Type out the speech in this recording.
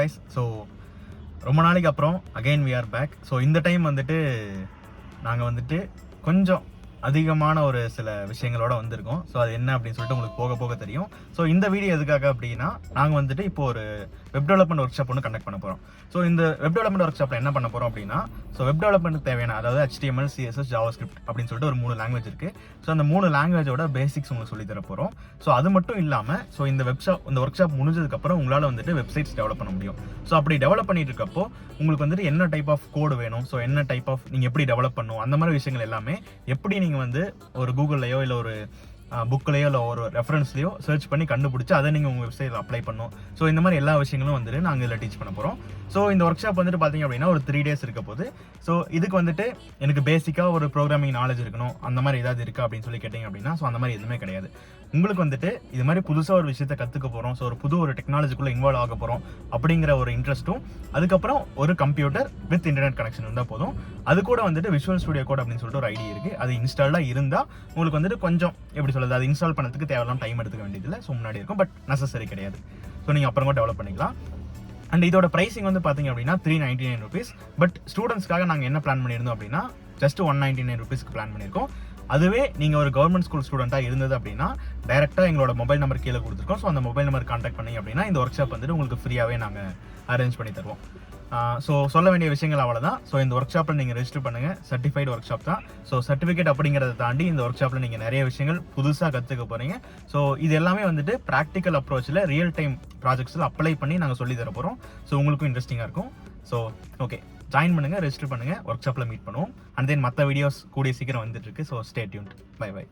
guys. So ரொம்ப நாளைக்கு அப்புறம் again we are back. So இந்த டைம் வந்துட்டு நாங்கள் வந்துட்டு கொஞ்சம் அதிகமான ஒரு சில விஷயங்களோட வந்திருக்கோம். ஸோ அது என்ன அப்படின்னு சொல்லிட்டு உங்களுக்கு போக போக தெரியும். ஸோ இந்த வீடியோ எதுக்காக அப்படின்னா நாங்கள் வந்துட்டு இப்போ ஒரு வெப் டெவலப்மெண்ட் ஒர்க் ஷாப் ஒன்று கண்டக்ட் பண்ண போகிறோம். ஸோ இந்த வெப் டெவலப்மெண்ட் ஒர்க் ஷாப்பில் என்ன பண்ண போகிறோம் அப்படின்னா, ஸோ வெப் டெவலப்மெண்ட் தேவையான அதாவது HTML, CSS, JavaScript அப்படின்னு சொல்லிட்டு ஒரு 3 லாங்குவேஜ் இருக்குது. ஸோ அந்த 3 லாங்குவேஜோட பேசிக்ஸ் உங்களுக்கு சொல்லி தர போகிறோம். ஸோ அது மட்டும் இல்லாமல் ஸோ இந்த ஒர்க் ஷாப் முடிஞ்சதுக்கப்புறம் உங்களால் வந்துட்டு வெப்சைட்ஸ் டெவலப் பண்ண முடியும். ஸோ அப்படி டெவலப் பண்ணிட்டு இருக்கப்போ உங்களுக்கு வந்துட்டு என்ன டைப் ஆஃப் கோடு வேணும், ஸோ என்ன டைப் ஆஃப் நீங்கள் எப்படி டெவலப் பண்ணணும், அந்த மாதிரி விஷயங்கள் எல்லாமே எப்படி நீங்கள் வந்து ஒரு கூகுள்லையோ இல்லை ஒரு புக்லையோ இல்லை ஒரு ரெஃபரன்ஸ்லையோ சர்ச் பண்ணி கண்டுபிடிச்சி அதை நீங்கள் உங்கள் வெப்சைட்டில் அப்ளை பண்ணணும். ஸோ இந்த மாதிரி எல்லா விஷயங்களும் வந்துட்டு நாங்கள் இதில் டீச் பண்ண போகிறோம். ஸோ இந்த ஒர்க் ஷாப் வந்துட்டு பார்த்தீங்க அப்படின்னா ஒரு 3 days இருக்க போது. ஸோ இதுக்கு வந்துட்டு எனக்கு பேசிக்காக ஒரு ப்ரோக்ராமிங் நாலேஜ் இருக்கணும், அந்த மாதிரி ஏதாவது இருக்கா அப்படின்னு சொல்லி கேட்டிங்க அப்படின்னா ஸோ அந்த மாதிரி எதுவுமே கிடையாது. உங்களுக்கு வந்துட்டு இது மாதிரி புதுசாக ஒரு விஷயத்தை கற்றுக்க போகிறோம், ஸோ ஒரு டெக்னாலஜிக்குள்ளே இன்வால்வ் ஆக போகிறோம் அப்படிங்கிற ஒரு இன்ட்ரெஸ்ட்டும், அதுக்கப்புறம் ஒரு கம்ப்யூட்டர் வித் இன்டர்நெட் கனெக்ஷன் இருந்தால் போதும். அது கூட வந்துட்டு விஷுவல் ஸ்டுடியோ கோட் அப்படின்னு சொல்லிட்டு ஒரு ஐடியா இருக்குது. அது இன்ஸ்டால்டாக இருந்தால் உங்களுக்கு வந்துட்டு கொஞ்சம் எப்படி சொல்கிறது, அது இன்ஸ்டால் பண்ணதுக்கு தேவையான டைம் எடுத்துக்க வேண்டியதில்லை. ஸோ முன்னாடி இருக்கும், பட் நெசசரி கிடையாது. ஸோ நீங்கள் அப்புறம் கூட டெவலப் பண்ணிக்கலாம். அண்ட் இதோட ப்ரைஸிங் வந்து பார்த்தீங்க அப்படின்னா 399 rupees. பட் ஸ்டூடெண்ட்ஸ்க்காக நாங்கள் என்ன பிளான் பண்ணியிருந்தோம் அப்படின்னா ஜஸ்ட் 199 rupeesக்கு பிளான் பண்ணியிருக்கோம். அதுவே நீங்கள் ஒரு கவர்மெண்ட் ஸ்கூல் ஸ்டூடெண்ட்டாக இருந்தது அப்படின்னா டைரெக்டாக எங்களோட மொபைல் நம்பர் கீழே கொடுத்துருக்கோம். ஸோ அந்த மொபைல் நம்பர் கான்டாக்ட் பண்ணி அப்படின்னா இந்த ஒர்க் ஷாப் வந்துட்டு உங்களுக்கு ஃப்ரீயாகவே நாங்கள் அரேஞ்ச் பண்ணி தருவோம். ஸோ சொல்ல வேண்டிய விஷயங்கள் அவ்வளோதான். ஸோ இந்த ஒர்க் ஷாப்பில் நீங்கள் ரெஜிஸ்டர் பண்ணுங்கள், சர்டிஃபைடு ஒர்க் ஷாப் தான். ஸோ சர்டிஃபிகேட் அப்படிங்கிறத தாண்டி இந்த ஒர்க் ஷாப்பில் நீங்கள் நிறைய விஷயங்கள் புதுசாக கற்றுக்க போகிறீங்க. ஸோ இது எல்லாமே வந்துட்டு ப்ராக்டிக்கல் அப்ரோச்சில் ரியல் டைம் ப்ராஜெக்ட்ஸில் அப்ளை பண்ணி நாங்கள் சொல்லி தர போகிறோம். ஸோ உங்களுக்கும் இன்ட்ரெஸ்டிங்காக இருக்கும். ஸோ ஓகே, ஜாயின் பண்ணுங்கள், ரெஜிஸ்டர் பண்ணுங்கள், ஒர்க் ஷாப்பில் மீட் பண்ணுவோம். அண்ட் தென் மற்ற வீடியோஸ் கூடிய சீக்கிரம் வந்துட்டு இருக்கு. So stay tuned. Bye by.